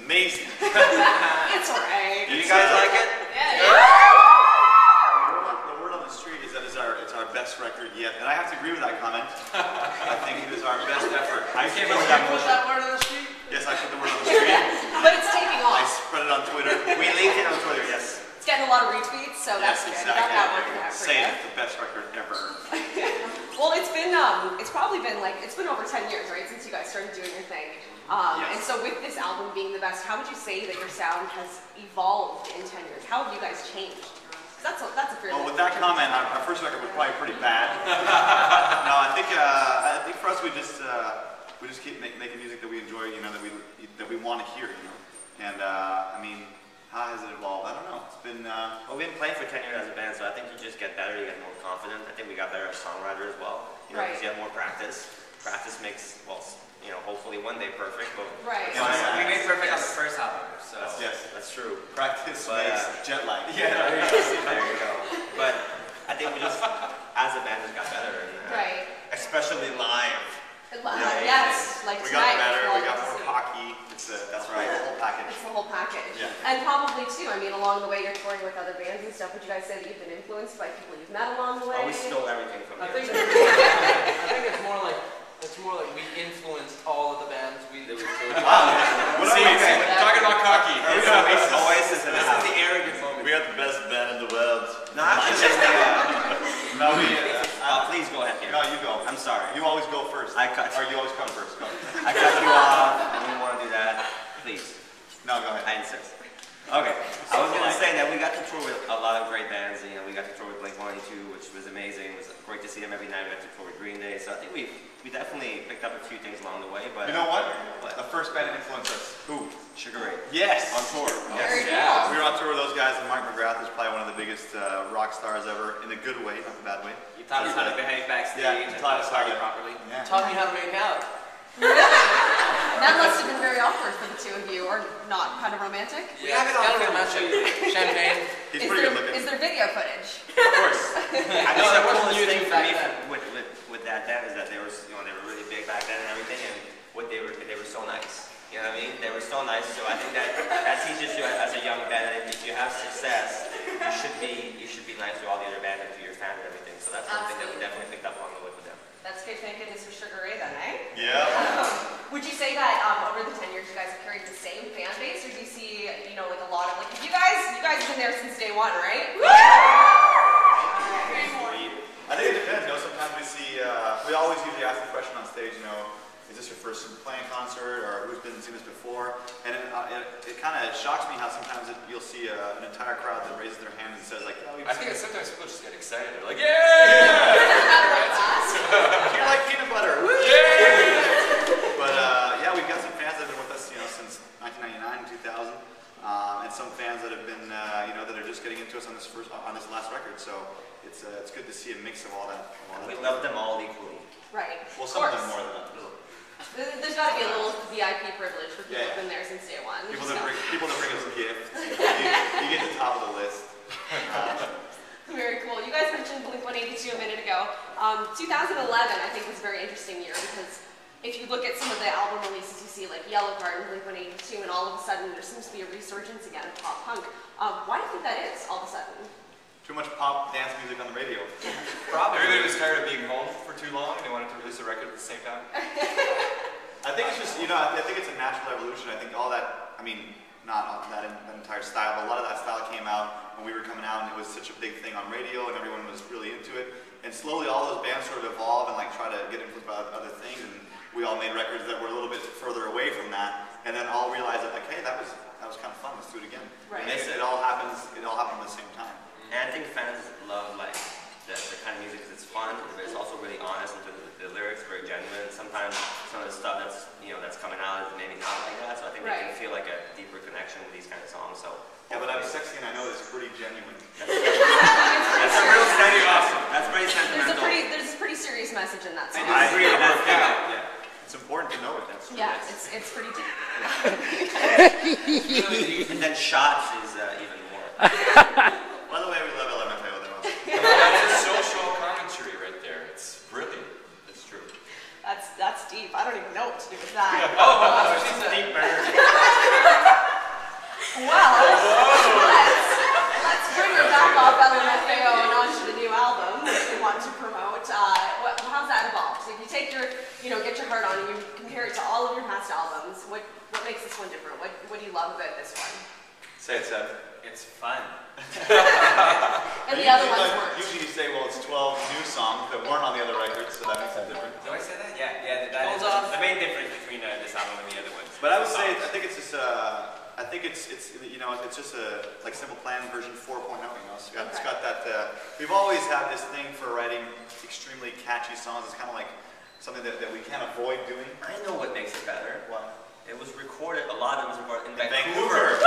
amazing. It's alright. You guys like it? Yeah. The word on the street is that it's our best record yet, and I have to agree with that comment. I think it is our best effort. I came up with that Put that word on the street? Yes, I put the word on the street. But it's taking I off. spread it on Twitter. We linked it on Twitter, yes. It's getting a lot of retweets, so that's good. Exactly. Got that working out for Say you. it's the best record ever. Well, it's probably been over 10 years, right, since you guys started doing your thing. Yes. And so with this album being the best, how would you say that your sound has evolved in 10 years? How have you guys changed? 'Cause that's a fairly... Well, with that comment, our first record was probably pretty bad. No, I think for us we just keep making music that we enjoy, you know, that we want to hear, you know. And I mean, how has it evolved? I don't know. It's been well, we've been playing for 10 years as a band, so I think you just get better, you get more confident. I think we got better as songwriters as well, you know, because you have more practice. Practice makes, well, you know, hopefully one day perfect, but right. We made perfect on the first album, so that's true. Practice makes jet lag. Yeah, there you go. But I think we just, as a band, just got better, and, Right. especially live. Yes, like we tonight. got better. We got more cocky. That's right. The whole package. It's the whole package. Yeah. And probably too, I mean, along the way you're touring with other bands and stuff, would you guys say that you've been influenced by people you've met along the way? Oh, we stole everything from I you. think it's more like we influenced all of the bands we Wow. talking about cocky. Oasis in the This is house. the arrogant moment. We are the best band in the world. No, actually, No, please go ahead here. No, you go. I'm sorry. You always go first. Or you always come first. Go. I cut you off. I didn't want to do that. Please. No, go ahead. I insist. Okay. I was going to say that we got to tour with a lot of great bands. You know, we got to tour with Blink-182, which was amazing. It was great to see them every night. We got to tour with Green Day. So I think we definitely picked up a few things along the way. But You know what? The first band that influenced us. Who? Sugar Ray. Yes. On tour. Very Yes. cool. We were on tour with those guys, and Mark McGrath is probably one of the biggest rock stars ever, in a good way, not the bad way. You taught us how to behave backstage Yeah, and taught us how party to- properly. Yeah. Taught me how to make out. That must have been very awkward for the two of you, or not kind of romantic? We have it on film. I'll show you. Champagne. He's Is pretty there, good looking. is there video footage? Of course. I No, think that the wasn't coolest thing YouTube for back me then. with that band is that they were, you know, they were really big back then and everything, and they were so nice. You know what I mean? They were so nice. So I think that teaches you as a young band that if you have success, you should be nice to all the other bands and to your fans and everything. So that's one thing that we definitely picked up along the way with them. That's good, thank goodness for Sugar Ray then, eh? Yeah. Would you say that over the 10 years you guys have carried the same fan base, or do you see, you know, like a lot of, like, you guys have been there since day one, right? I think it depends. You know, sometimes we see, we always usually ask the question on stage, you know, is this your first playing concert, or who's been seen this before? And it kind of shocks me how sometimes you'll see an entire crowd that raises their hand and says, like, oh, I think sometimes people just get excited. They're like, yeah! you like peanut butter? Woo! Yeah! But yeah, we've got some fans that have been with us, you know, since 1999 and 2000, and some fans that have been, you know, that are just getting into us on this last record. So it's good to see a mix of all that. We love them all equally. Right. Well, some of them more than others. There's got to be a little VIP privilege for people who've been there since day one. People that bring us gifts. You get the top of the list. Very cool. You guys mentioned Blink-182 a minute ago. 2011, I think, was a very interesting year because if you look at some of the album releases, you see like Yellow Card and Blink-182, and all of a sudden there seems to be a resurgence again of pop punk. Why do you think that is, all of a sudden? Too much pop dance music on the radio. Probably. Everybody was tired of being home for too long and they wanted to release a record at the same time. I think it's just, you know, I think it's a natural evolution. I think all that, I mean, not all that entire style, but a lot of that style came out when we were coming out and it was such a big thing on radio and everyone was really into it. And slowly all those bands sort of evolve and like try to get influenced by other things, and we all made records that were a little bit further away from that, and then all realized that like, hey, that was kind of fun, let's do it again. Right. And it all happened at the same time. And I think fans love like the kind of music because it's fun, but it's also really honest in terms of the lyrics, very genuine. Sometimes some of the stuff that's coming out is maybe not like that, so I think they can feel like a deeper connection with these kind of songs. So yeah, but I'm sexy and I know it's pretty genuine. that's a real pretty awesome. That's pretty sentimental. There's a pretty serious message in that song. I agree with that. Yeah. It's important to know it. That's true. Yeah, it's pretty deep. And then Shots is even more. By the way, we love LMFAO that much. That's a social commentary right there. It's brilliant. It's true. That's deep. I don't even know what to do with that. She's a deep burner. Well, let's bring her back off LMFAO and onto the new album that we want to promote. How's that evolved? So if you take your, get your heart on and you compare it to all of your past albums, what makes this one different? What do you love about this one? Say it, Seth. It's fun. And the other ones weren't. Usually you say, well, it's 12 new songs that weren't on the other records, so that makes it different. Do I say that? Yeah. That is the main difference between this album and the other ones. But I would say, I think it's just, it's just a like Simple Plan version 4.0. So it's got that. We've always had this thing for writing extremely catchy songs. It's kind of like something that we can't avoid doing. I know what makes it better. What? It was recorded. A lot of it was recorded in Vancouver.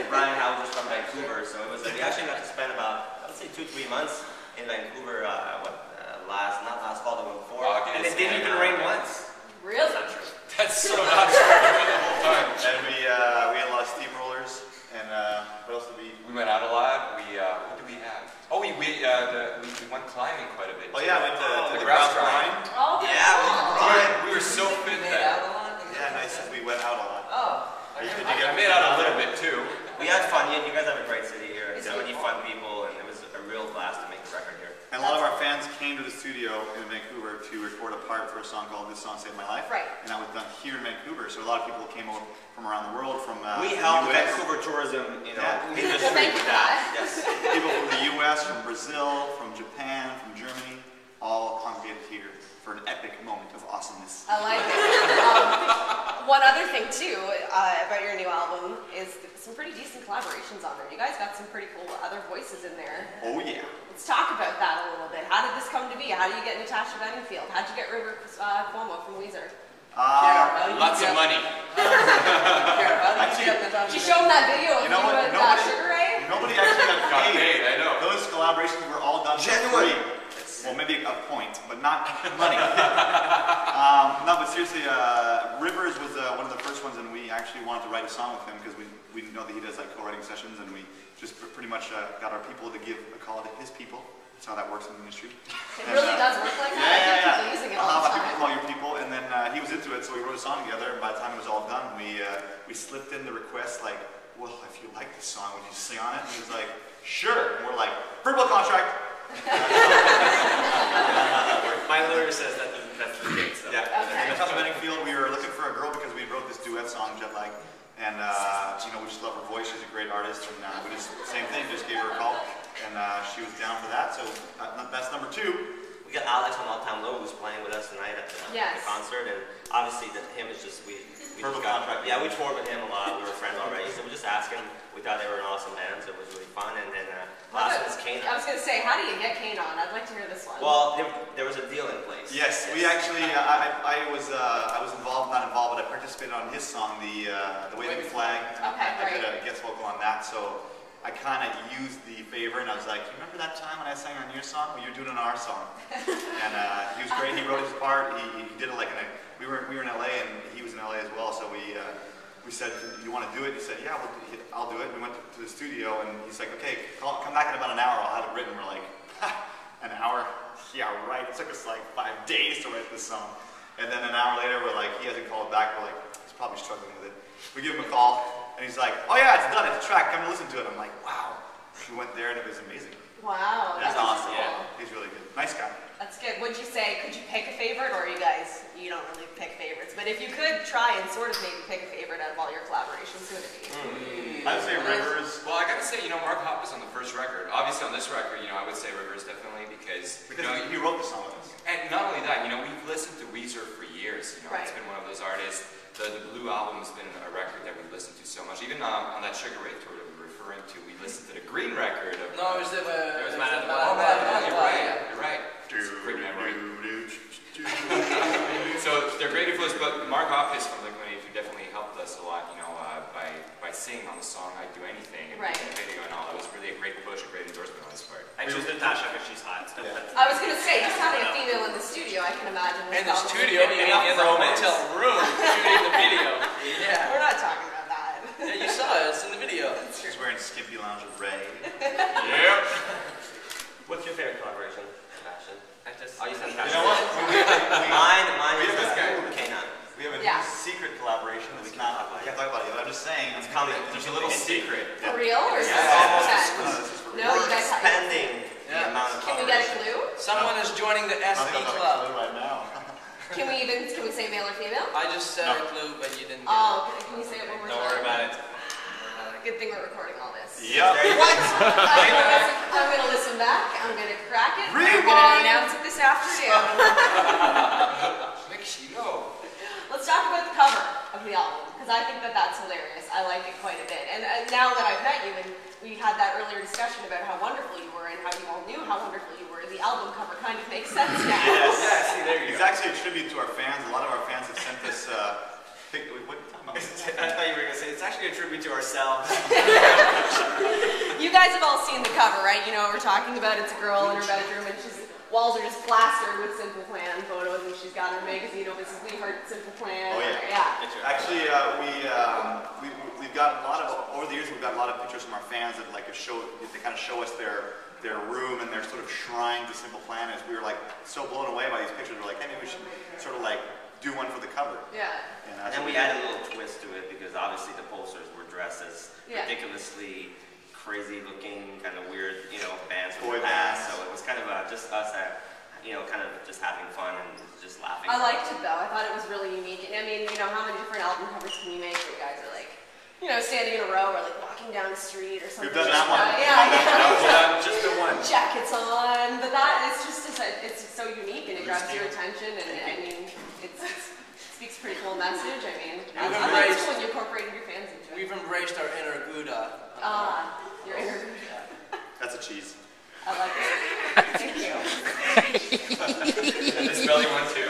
Brian Howell was from Vancouver, so it was. We actually got to spend about, I would say, 2-3 months in Vancouver. Not last fall, the one before, and it didn't even rain once. Really? That's not true. That's so not true. The whole time. And we had a lot of steamrollers, and what else did we? We went out a lot. What did we have? Oh, we went climbing quite a bit. Oh yeah, we went to the the grass grass grind. grind. Oh, We were so fit then. Yeah, nice. We went out a lot. I made out a little bit too. We had fun. You guys have a great city here. So many fun people, and it was a real blast to make the record here. And a lot of our fans came to the studio in Vancouver to record a part for a song called "This Song Saved My Life." Right. And that was done here in Vancouver. So a lot of people came over from around the world, from We the helped US. Vancouver tourism, Yeah. industry Well, thank you with for that. that. Yes. People from the US, from Brazil, from Japan, from Germany, all congregated here for an epic moment of awesomeness. I like it. One other thing too about your new album is some pretty decent collaborations on there. You guys got some pretty cool other voices in there. Oh yeah. Let's talk about that a little bit. How did this come to be? How do you get Natasha Bedingfield? How did you get River Cuomo from Weezer? Lots of money. She showed him that video of You know you what? with Sugar Ray? Nobody actually got paid. I know. Those collaborations were all done for Genuine. free. Well, maybe a point, but not money. No, but seriously, Rivers was one of the first ones, and we actually wanted to write a song with him because we know that he does like co-writing sessions, and we just pretty much got our people to give a call to his people. That's how that works in the industry. It really does work like that. I hear people using it all the People time. call your people, and then he was into it, so we wrote a song together. And by the time it was all done, we slipped in the request like, "Well, if you like this song, would you sing on it?" And he was like, "Sure." And we're like, "Verbal contract." My lawyer says that's the case. So. Yeah. Okay. Natasha Bedingfield, we were looking for a girl because we wrote this duet song, Jet Lag, and we just love her voice. She's a great artist, and we just same thing, just gave her a call, and she was down for that. So that's number 2. We got Alex from All Time Low who's playing with us tonight at the concert, and obviously him is just we Verbal just got, contract. yeah, we toured with him a lot. We were friends already, so we just asked him. We thought they were an awesome band, so it was really fun. And then last one is Kane. I was going to say, how do you get Kane on? I'd like to hear this one. Well, there was a deal in place. Yes, we actually, I was involved, not involved, but I participated on his song, the Waving Flag. Okay, I did a guest vocal on that, so I kind of used the favor, and I was like, "You remember that time when I sang on your song? Well, you're doing it on our song." And he was great. He wrote his part. He did it like we were in LA, and he was in LA as well. So we said, "You want to do it?" He said, "Yeah, I'll do it." We went to the studio, and he's like, "Okay, come back in about an hour. I'll have it written." We're like, "An hour? Yeah, right." It took us like 5 days to write this song, and then an hour later, we're like, he hasn't called back. We're like, he's probably struggling with it. We give him a call, and he's like, "Oh yeah, it's done. It's a track. Come and listen to it." I'm like, "Wow." We went there, and it was amazing. Wow, That's awesome. cool. Yeah, he's really good. Nice guy. That's good. Would you say, could you pick a favorite, or you guys, you don't really pick favorites, but if you could try and sort of maybe pick a favorite out of all your collaborations, who would it be? I would say Rivers. Well, I gotta say, Mark Hoppus on the first record. Obviously on this record, I would say Rivers definitely because He wrote the song with us. and not only that, we've listened to Weezer for years. Right. It's been one of those artists. The Blue album has been a record that we've listened to so much. Even on that Sugar Ray tour that we were referring to, we listened to the Green record of. No, it was the. There was Man at the Oh, Well. you're right. You're right. It's a quick memory. So they're great influence, but Mark Hoppus from Blink-182 definitely helped us a lot, by singing on the song "I'd Do Anything" and Right. the video and all. It was really a great push, a great endorsement on his part. I chose Natasha because she's hot. So Yeah. I was going to say, just having a female in the studio, I can imagine. was In the probably- studio, you mean in the hotel room shooting the video. Yeah. We're not talking about that. Yeah, you saw us in the video. She's wearing skimpy lingerie. Yep. What's your favorite collaboration, Sebastian? You You know what? Mine is this guy. K9. We have a Yeah. new secret collaboration that's not, we can't talk about it, but I'm just saying. It's coming. There's a little secret. For real or is this Yeah. pretend? No, this is for real. No, you We're guys have. expanding the Yeah. amount of Can we get a collaboration. clue? Someone is joining the I don't SB think I'm club. gonna right now. Can we say male or female? I just said No. a clue, but you didn't get Oh, can you say it one more Don't time? worry about it. Good thing we're recording all this. Yep. I'm gonna listen back. I'm gonna crack it. I'm Rewind. gonna announce it this afternoon. Make sure you know. Let's talk about the cover of the album because I think that that's hilarious. I like it quite a bit. And now that I've met you and we had that earlier discussion about how wonderful you were and how you all knew how wonderful you were, the album cover kind of makes sense now. Yes. Yeah, see, there you It's go. actually a tribute to our fans. A lot of our fans have sent us, what are you talking about? I thought you were going to say it's actually a tribute to ourselves. You guys have all seen the cover, right? You know what we're talking about. It's a girl in her bedroom and she's walls are just plastered with Simple Plan photos and she's got her magazine of Mrs. Leehart Simple Plan. Oh, yeah. Yeah. Actually, we've got a lot of, over the years, we've got a lot of pictures from our fans that like they kind of show us their room and their sort of shrine to Simple Plan. As we were like so blown away by these pictures, we're like, hey, maybe we should sort of like do one for the cover. Yeah. And then we added a little twist to it because obviously the posters were dressed as Yeah. ridiculously crazy looking, kind of weird, bands from Boy the past. bands. So it was kind of just us kind of just having fun and just laughing. I liked it though. I thought it was really unique. And I mean, how many different album covers can you make where you guys are like, standing in a row or like walking down the street or something? We've done that one. Yeah. Just the one. Jackets on, but it's so unique and it grabs your attention and I mean, it speaks a pretty cool message. I mean, I thought it's cool when you incorporated your fans into it. We've embraced our inner Gouda. Your inner. That's a cheese. I like it. Thank you. This belly one too.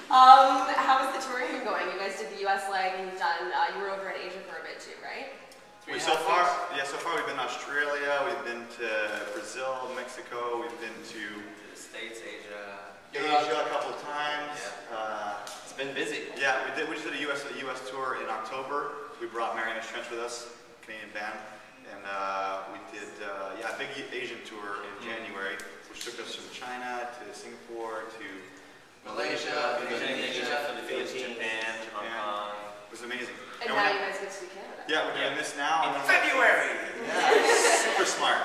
How has the touring been going? You guys did the U.S. leg and you've done. You were over in Asia for a bit too, right? So far we've been to Australia, we've been to Brazil, Mexico, we've been to the States, Asia. Asia a couple of times. It's been busy. Yeah, we just did a US tour in October. We brought Meredith with us, Canadian band, and we did a big Asian tour in January, which took us from China to Singapore to Malaysia, Indonesia, Philippines, Japan, Hong Kong. It was amazing. And now you guys get to do Canada. Yeah, we're doing this now. In February. Yeah, super smart.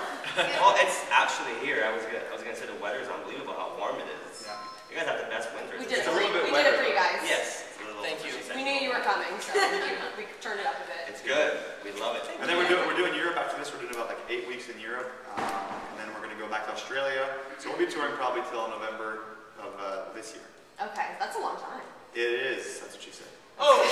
Well, it's actually here. I was gonna say the weather's unbelievable. How warm it is. Yeah. You guys have the best winters. We did it a little bit for you guys. Yes. It's a little. Thank you. We knew you were coming, so we turned it up a bit. It's good. We love it. And then we're doing Europe after this. We're doing about like 8 weeks in Europe, and then we're going to go back to Australia. So we'll be touring probably till November of this year. Okay, that's a long time. It is. That's what she said. Oh!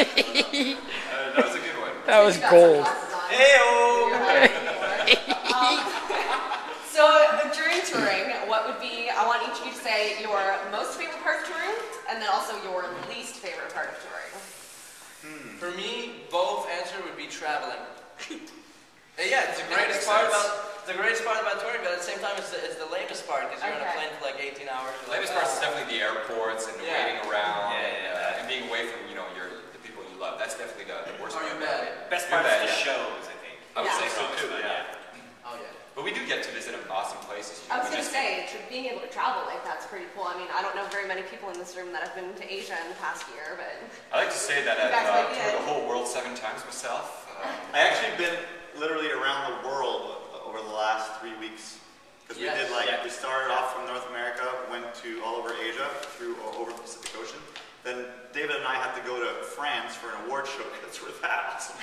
That was a good one. That was gold. Hey-o! So during touring, what would be, I want each of you to say your most favorite part of touring, and then also your least favorite part of touring. For me, both answer would be traveling. Yeah, it's the greatest makes part sense. about touring, but at the same time, it's the lamest part because you're on a Okay. plane for like 18 hours. The lamest part is definitely the airports and the Yeah. waiting around Yeah. and being away from the people you love. That's definitely the worst Or part. your bed. Best Your part bed, is the yeah. shows, I think. I would Yeah. say so too. Yeah. Oh yeah. But we do get to visit awesome places. I was We going to just- say, being able to travel like that's pretty cool. I mean, I don't know very many people in this room that have been to Asia in the past year, but I like to say that You guys might I've be toured it. the whole world 7 times myself. I actually been literally around the world over the last 3 weeks. Because we Yes. did like, Yeah. we started off from North America, went to all over Asia, through over the Pacific Ocean. Then David and I had to go to France for an award show because we're that awesome.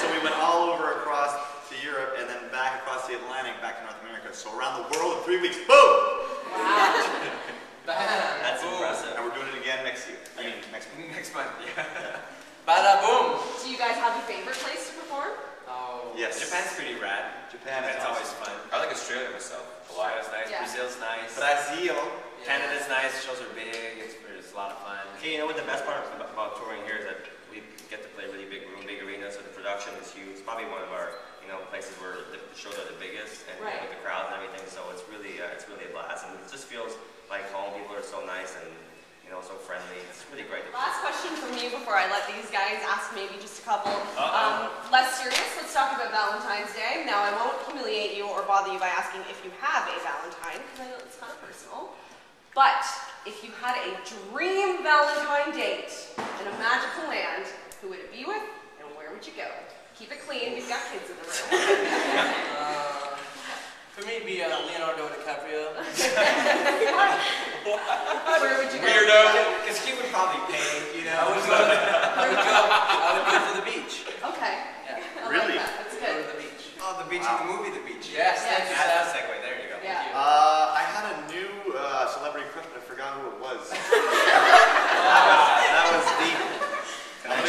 So we went all over across to Europe and then back across the Atlantic, back to North America. So around the world in 3 weeks, boom! That's Boom. impressive. And we're doing it again next year. I mean, next month. Next month, yeah. Bada boom. do you guys have a favorite place to perform? Oh. Yes. Japan's pretty rad. Japan is Japan's always awesome. fun. I like Australia myself. Australia's nice. Yeah. Brazil's nice. Brazil. Canada's nice. Shows are big. It's a lot of fun. Okay, you know what the best part about touring here is that we get to play really big room, big arenas, so the production is huge. It's probably one of our places where the shows are the biggest and Right. with the crowds and everything. So it's really a blast, and it just feels like home. People are so nice, and so friendly. It's really great. Last question from you before I let these guys ask maybe just a couple. Less serious, let's talk about Valentine's Day. Now, I won't humiliate you or bother you by asking if you have a Valentine, because I know it's kind of personal. But if you had a dream Valentine date in a magical land, who would it be with and where would you go? Keep it clean, we've got kids in the room. For me, it'd be Leonardo DiCaprio. Where would you go? Weirdo. Because he would probably pay, I would go to the beach. Okay. Yeah. I Really? like that. That's Go good. to the beach. Oh, the beach in the movie, The Beach. Yes, thank you, That's Seth. the segue. There you go. Yeah. I had a new celebrity crush, but I forgot who it was. That was deep. I'm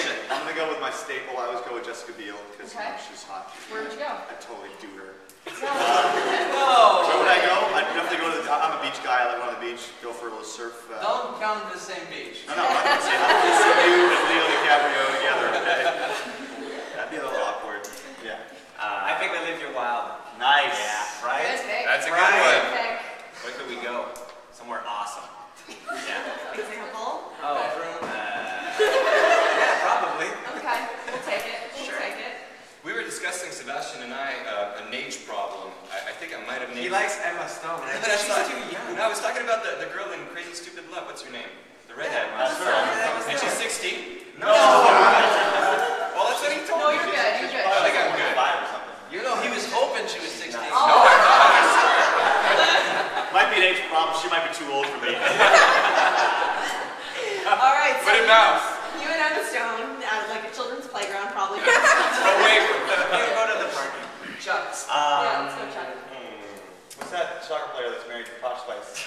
gonna go with my staple. I always go with Jessica Biel because she's hot. Where would you go? I'd totally do her. No. Where would I go? I'd definitely go to I'm a beach guy. I live on the beach. Go for a little surf. Don't come to the same beach. No, I'm not saying I would see you and Leo DiCaprio together. Okay? That'd be a little awkward. Yeah. I think I live your wild. Nice. Yeah, right? Good pick. That's a good Right. one. Good pick. Where could we go? Somewhere awesome. Yeah. Example. Bedroom. Yeah, probably. Okay, we'll take it. We'll take it. We were discussing, Sebastian and I, an age problem. I think I might have named. He likes Emma Stone, right? That's She's not- too young. No, I was talking about the girl in Crazy Stupid Love. What's her name? The redhead. That's her. And she's 16? No. Well, that's what he told No, me. you're good. You're good. I think I'm good. 5 or something. You know, he was hoping she was 16. Oh. Might be an age problem. She might be too old for me. All right. So Put it mouth. you and Emma Stone at like a children's playground, probably. Away from You go to the parking. Chucks. Yeah, let's go check. What's that soccer player that's married to Posh Spice?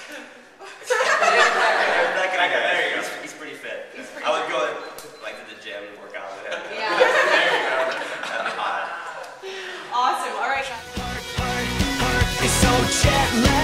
That guy, there you go. He's pretty fit. He's pretty I would fit. go like to the gym and work out with him. Yeah. There you go. That'd be hot. Awesome. All right. It's so jet lag.